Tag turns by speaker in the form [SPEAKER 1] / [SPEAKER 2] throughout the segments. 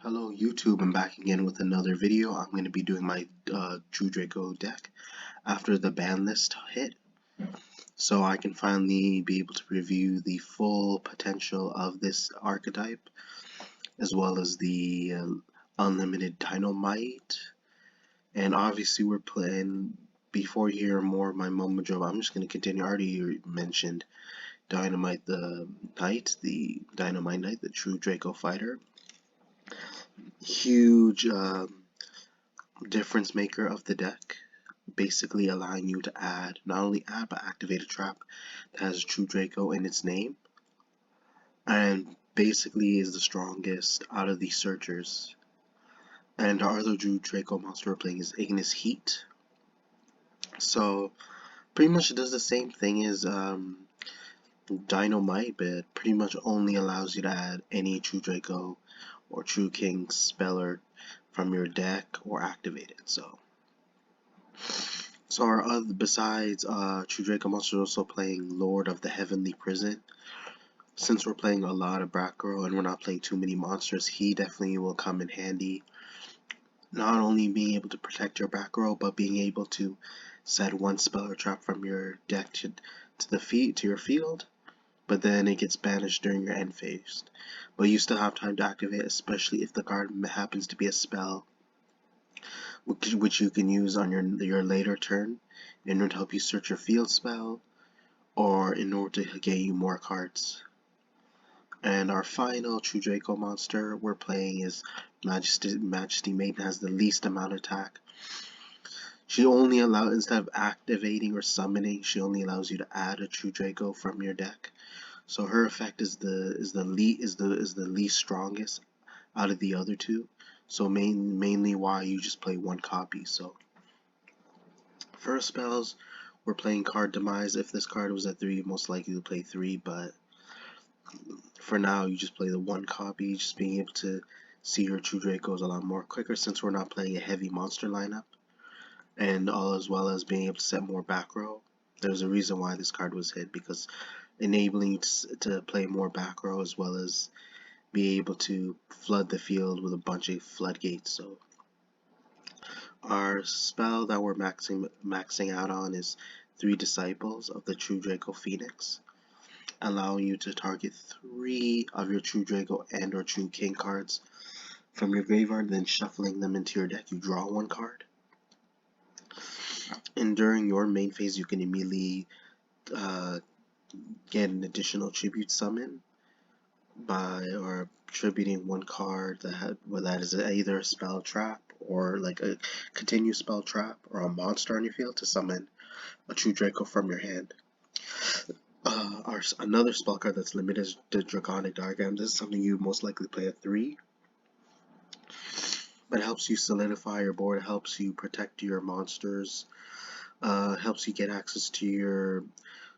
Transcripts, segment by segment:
[SPEAKER 1] Hello YouTube, I'm back again with another video. I'm going to be doing my True Draco deck after the ban list hit, so I can finally be able to review the full potential of this archetype, as well as the unlimited dynamite. And obviously we're playing, before you hear more of my mumbo jumbo, I'm just going to continue. I already mentioned Dynamite the Knight, the Dynamite Knight, the True Draco fighter. Huge difference maker of the deck, basically allowing you to add, not only add, but activate a trap that has True Draco in its name, and basically is the strongest out of the searchers. And our other True Draco monster we're playing is Ignis Heat, so pretty much it does the same thing as Dynamite, but pretty much only allows you to add any True Draco or True King speller from your deck or activate it. So our other, besides True Draco monster, also playing Lord of the Heavenly Prison. Since we're playing a lot of Draco and we're not playing too many monsters, he definitely will come in handy. Not only being able to protect your back row, but being able to set one spell or trap from your deck to your field, but then it gets banished during your end phase. But you still have time to activate, especially if the card happens to be a spell, which you can use on your later turn in order to help you search your field spell, or in order to get you more cards. And our final True Draco monster we're playing is Majesty Maiden. Has the least amount of attack. She only allows, instead of activating or summoning, she only allows you to add a True Draco from your deck. So her effect is the least strongest out of the other two. So mainly why you just play one copy. So first spells, we're playing Card Demise. If this card was at 3, most likely you'll play 3, but for now you just play the one copy, just being able to see your True Dracos a lot more quicker since we're not playing a heavy monster lineup, and all as well as being able to set more back row. There's a reason why this card was hit, because enabling you to play more back row as well as be able to flood the field with a bunch of floodgates. So our spell that we're maxing out on is 3 Disciples of the True Draco Phoenix, allowing you to target 3 of your True Draco and or True King cards from your graveyard, then shuffling them into your deck. You draw 1 card, and during your main phase you can immediately get an additional tribute summon by attributing 1 card that is either a spell trap or like a continuous spell trap or a monster on your field to summon a True Draco from your hand. Another spell card that's limited is the Draconic Diagram. This is something you most likely play at 3, but it helps you solidify your board, it helps you protect your monsters, helps you get access to your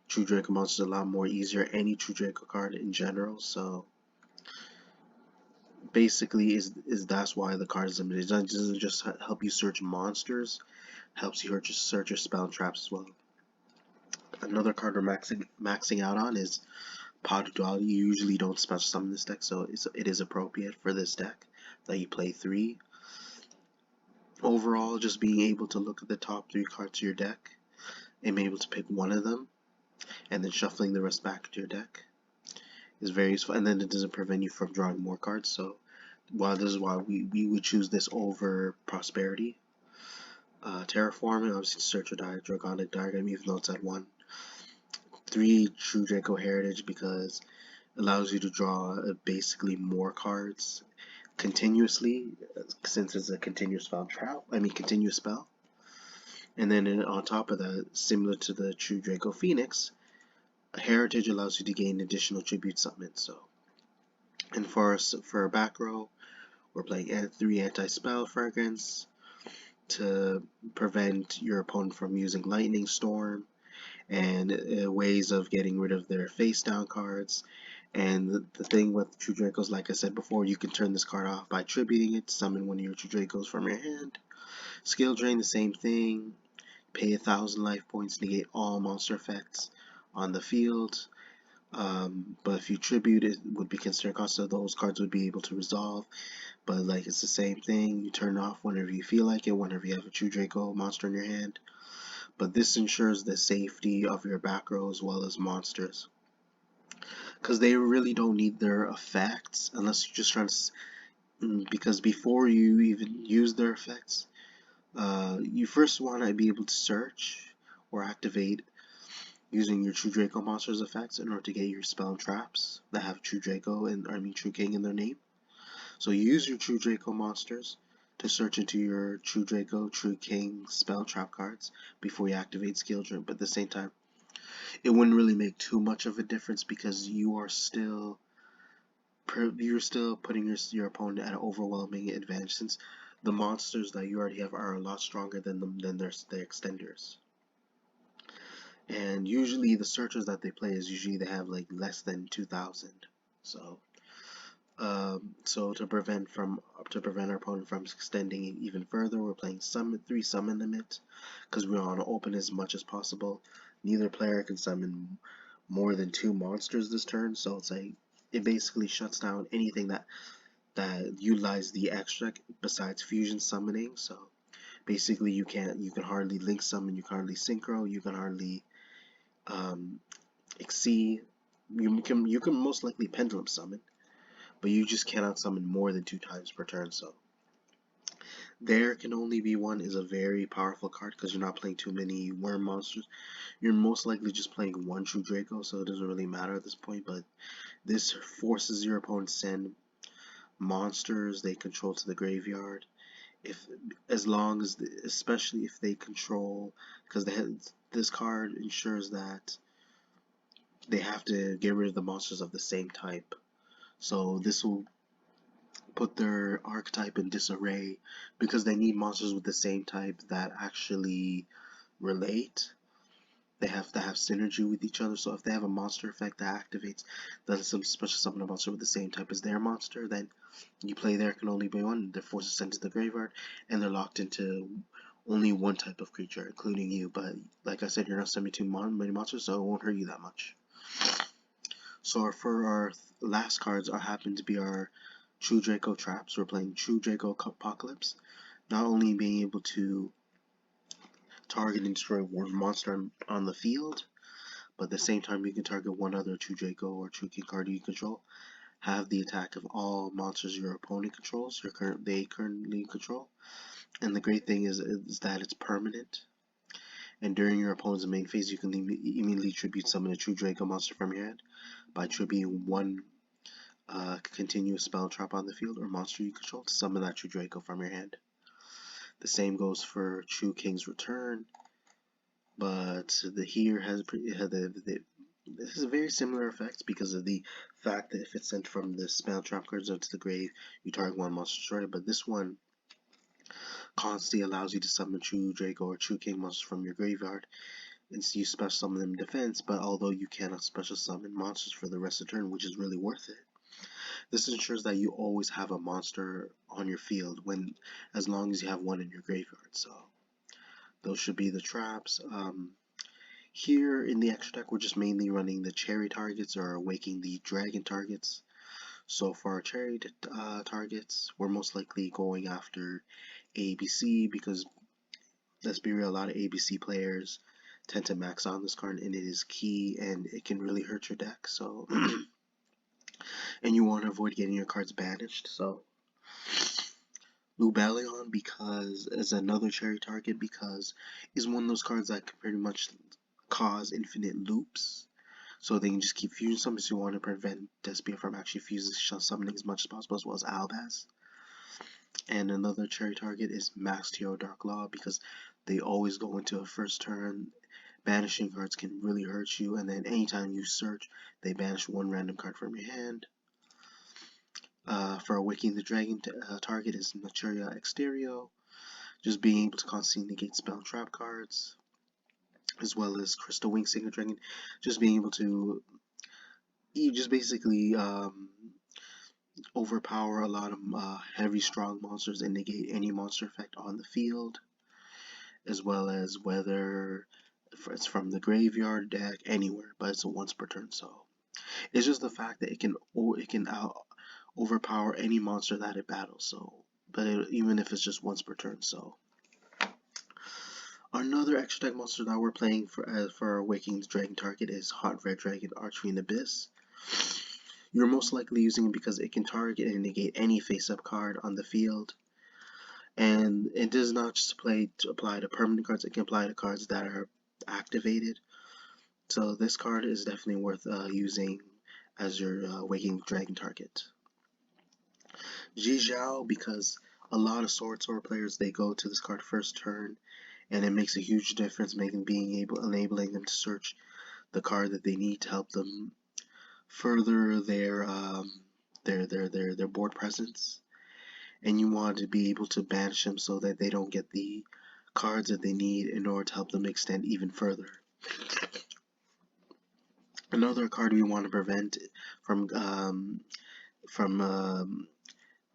[SPEAKER 1] True Draco monsters a lot more easier, any True Draco card in general. So basically that's why the card is limited. It doesn't just help you search monsters, helps you search your spell traps as well. Another card we're maxing out on is Pot of Duality. You usually don't special summon this deck, so it is appropriate for this deck that you play 3. Overall, just being able to look at the top 3 cards of your deck and being able to pick one of them and then shuffling the rest back to your deck is very useful, and then it doesn't prevent you from drawing more cards. So this is why we would choose this over Prosperity. Terraforming, obviously search your Draconic Diagram, even though it's at 1. 3 True Draco Heritage, because it allows you to draw basically more cards continuously, since it's a continuous spell. And then on top of that, similar to the True Draco Phoenix, Heritage allows you to gain additional tribute summons. So, and for a back row, we're playing 3 Anti-Spell Fragrance to prevent your opponent from using Lightning Storm, and ways of getting rid of their face down cards. And the thing with True Dracos, like I said before, you can turn this card off by tributing it, summon one of your True Dracos from your hand. Skill Drain, the same thing. Pay 1,000 life points, negate all monster effects on the field. But if you tribute, it would be considered cost, so those cards would be able to resolve. But like it's the same thing, you turn off whenever you feel like it, whenever you have a true Draco monster in your hand. But this ensures the safety of your back row as well as monsters, because they really don't need their effects unless you're just trying to. Because before you even use their effects, you first want to be able to search or activate using your True Draco monster's effects in order to get your spell and traps that have True Draco and True King in their name. So you use your True Draco monsters to search into your True Draco, True King spell trap cards before you activate Skill Drip. But at the same time, it wouldn't really make too much of a difference because you're still putting your opponent at an overwhelming advantage, since the monsters that you already have are a lot stronger than them than their extenders. And usually the searches that they play is usually they have like less than 2,000. So so to prevent our opponent from extending it even further, we're playing 3 summon limit, because we want to open as much as possible. Neither player can summon more than 2 monsters this turn, so it's like it basically shuts down anything that utilize the extract besides fusion summoning. So basically you can hardly link summon, you can hardly synchro, you can hardly exceed. You can most likely pendulum summon, but you just cannot summon more than 2 times per turn. So there can only be one is a very powerful card because you're not playing too many worm monsters. You're most likely just playing 1 True Draco, so it doesn't really matter at this point. But this forces your opponent to send monsters they control to the graveyard, if as long as especially if they control, because this card ensures that they have to get rid of the monsters of the same type. So this will put their archetype in disarray because they need monsters with the same type that actually relate. They have to have synergy with each other. So if they have a monster effect that activates that is some special summon a monster with the same type as their monster, then you play there can only be one. Their force is sent to the graveyard, and they're locked into only one type of creature, including you. But like I said, you're not sending too many monsters, so it won't hurt you that much. So for our last cards happen to be our True Draco traps. We're playing True Draco Apocalypse. Not only being able to target and destroy one monster on the field, but at the same time you can target one other True Draco or True King card you control. Have the attack of all monsters your opponent controls, they currently control. And the great thing is that it's permanent. And during your opponent's main phase, you can immediately tribute summon a True Draco monster from your hand by tributing one continuous spell trap on the field or monster you control to summon that True Draco from your hand. The same goes for True King's Return, but this is a very similar effect because of the fact that if it's sent from the spell trap cards out to the grave, you target one monster destroyer. But this one constantly allows you to summon True Draco or True King monsters from your graveyard, and so you special summon them in defense. But although you cannot special summon monsters for the rest of the turn, which is really worth it. This ensures that you always have a monster on your field as long as you have one in your graveyard. So those should be the traps. Here in the extra deck, we're just mainly running the cherry targets or waking the dragon targets. So for our cherry targets, we're most likely going after ABC because, let's be real, a lot of ABC players tend to max on this card and it is key and it can really hurt your deck. So and you want to avoid getting your cards banished. So Lubellion because as another cherry target because is one of those cards that can pretty much cause infinite loops. So they can just keep fusion summoning, so you want to prevent Despia from actually fusing summoning as much as possible, as well as Albaz. And another cherry target is Max Tio Dark Law because they always go into a first turn. Banishing cards can really hurt you, and then anytime you search, they banish one random card from your hand. For Waking the Dragon target is Naturia Exterio, just being able to constantly negate spell and trap cards, as well as Crystal Wing Sacred Dragon, just being able to just basically overpower a lot of heavy strong monsters and negate any monster effect on the field, as well as whether it's from the graveyard deck, anywhere, but it's a once per turn. So It's just the fact that it can overpower any monster that it battles. So, but even if it's just once per turn. So another extra deck monster that we're playing for our Waking the Dragon target is Hot Red Dragon Archery and Abyss. You're most likely using it because it can target and negate any face-up card on the field. And it does not just apply to permanent cards, it can apply to cards that are activated. So this card is definitely worth using as your Waking Dragon target. Jijiao, because a lot of Sword players, they go to this card first turn, and it makes a huge difference, enabling them to search the card that they need to help them further their board presence. And you want to be able to banish them so that they don't get the cards that they need in order to help them extend even further. Another card we want to prevent from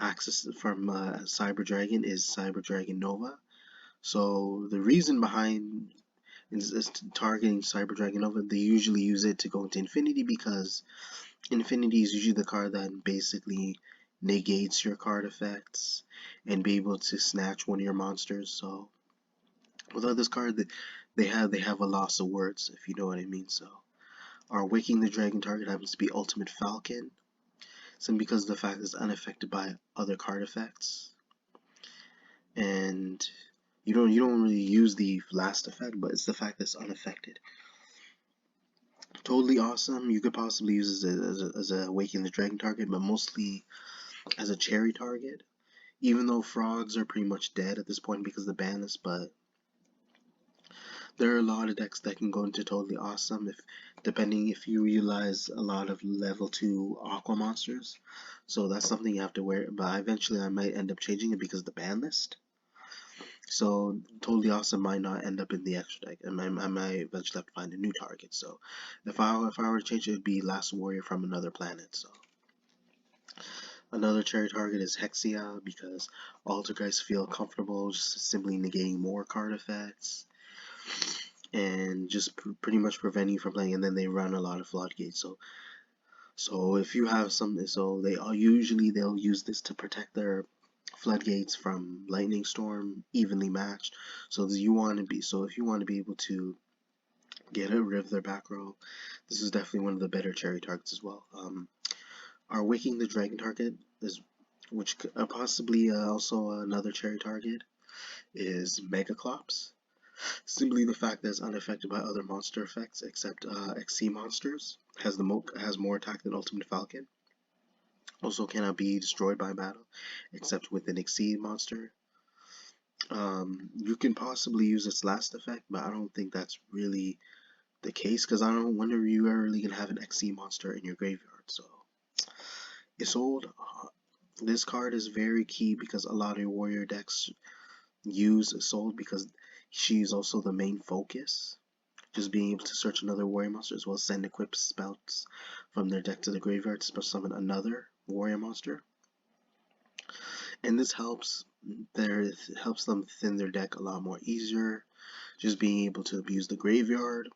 [SPEAKER 1] Cyber Dragon is Cyber Dragon Nova. So the reason behind is targeting Cyber Dragon Nova, they usually use it to go into Infinity because Infinity is usually the card that basically negates your card effects and be able to snatch one of your monsters. So without this card, they have a loss of words, if you know what I mean. So our Waking the Dragon target happens to be Ultimate Falcon, simply because of the fact it's unaffected by other card effects, and you don't really use the last effect, but it's the fact that it's unaffected. Totally awesome. You could possibly use it as a Waking the Dragon target, but mostly as a cherry target. Even though frogs are pretty much dead at this point because of the ban list, but there are a lot of decks that can go into totally awesome depending if you utilize a lot of level 2 aqua monsters. So that's something you have to wear, but eventually I might end up changing it because of the ban list. So totally awesome might not end up in the extra deck, and I might eventually have to find a new target. So if I were to change it, would be Last Warrior from Another Planet. So another cherry target is Hexia because Altergeist feel comfortable just simply negating more card effects and just pretty much prevent you from playing, and then they run a lot of floodgates. So if you have something, so they'll use this to protect their floodgates from lightning storm evenly matched. So if you want to be able to get rid of their back row, this is definitely one of the better cherry targets as well. Our Waking the Dragon target is, which possibly also another cherry target, is Megaclops. Simply the fact that it's unaffected by other monster effects except XC monsters, has more attack than Ultimate Falcon. Also cannot be destroyed by battle except with an Exceed monster. You can possibly use its last effect, but I don't think that's really the case because I don't wonder you are really gonna have an XC monster in your graveyard. So Isolde, this card is very key because a lot of your warrior decks use Isolde because she's also the main focus. Just being able to search another warrior monster as well as send equipped spells from their deck to the graveyard to summon another warrior monster. And this helps them thin their deck a lot more easier. Just being able to abuse the graveyard.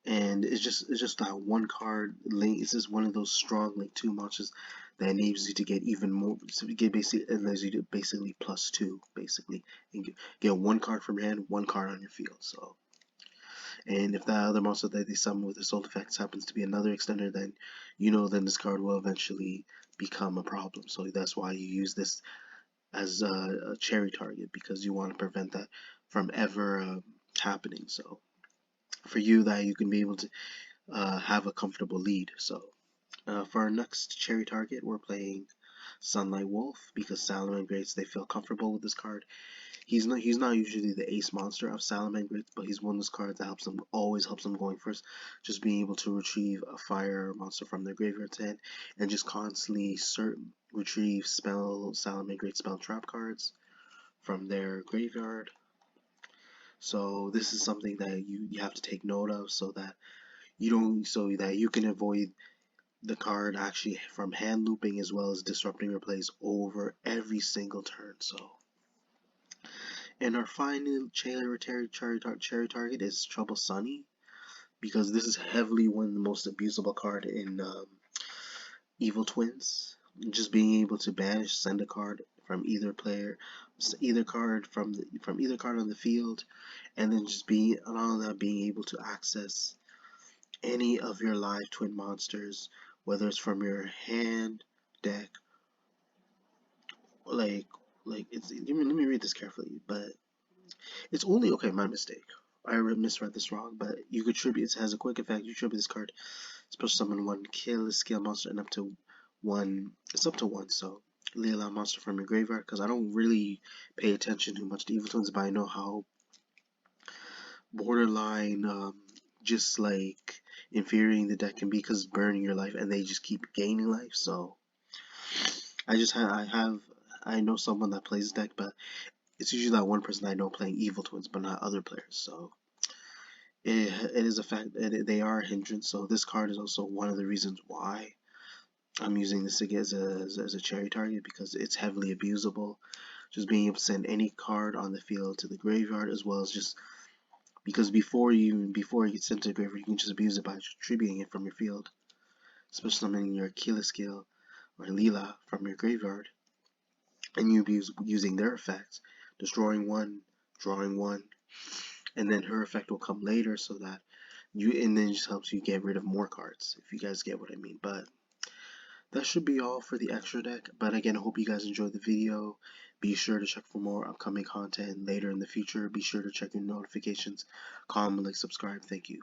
[SPEAKER 1] And it's just that one card link. It's just one of those strong link 2 monsters that enables you to get even more. So it allows you to basically +2 basically, and get one card from your hand, one card on your field. So, and if that other monster that they summon with Assault effects happens to be another extender, then then this card will eventually become a problem. So that's why you use this as a cherry target, because you want to prevent that from ever happening. So for you, that you can be able to have a comfortable lead. So for our next cherry target, we're playing Sunlight Wolf because Salamangreats, they feel comfortable with this card. He's not usually the ace monster of Salamangreats, but he's one of those cards that always helps them going first. Just being able to retrieve a fire monster from their graveyard's hand and just constantly retrieve Salamangreat spell trap cards from their graveyard. So this is something that you have to take note of so that you can avoid the card actually from hand looping as well as disrupting your plays over every single turn. So, and our final cherry target is Trouble Sunny because this is heavily one of the most abusable card in Evil Twins. Just being able to banish, send a card from either player, either card from either card on the field, and then just being on all that being able to access any of your live twin monsters, whether it's from your hand, deck, like it's. Let me read this carefully, but it's only okay. My mistake. I misread this wrong, but you could tribute. It has a quick effect. You tribute this card, special summon one kill scale monster, and up to one. It's up to one. So lay a monster from your graveyard, because I don't really pay attention too much to Evil Twins, but I know how borderline, just like infuriating the deck can be, because burning your life and they just keep gaining life. So I know someone that plays this deck, but it's usually that one person I know playing Evil Twins, but not other players. So it is a fact that they are a hindrance. So this card is also one of the reasons why I'm using this as a cherry target, because it's heavily abusable. Just being able to send any card on the field to the graveyard, as well as just because before you get sent to the graveyard, you can just abuse it by tributing it from your field, especially summoning your Achilles skill or Leela from your graveyard, and you abuse using their effects, destroying one, drawing one, and then her effect will come later, so that and then it just helps you get rid of more cards, if you guys get what I mean. But that should be all for the extra deck. But again, I hope you guys enjoyed the video. Be sure to check for more upcoming content later in the future. Be sure to check your notifications, comment, like, subscribe. Thank you.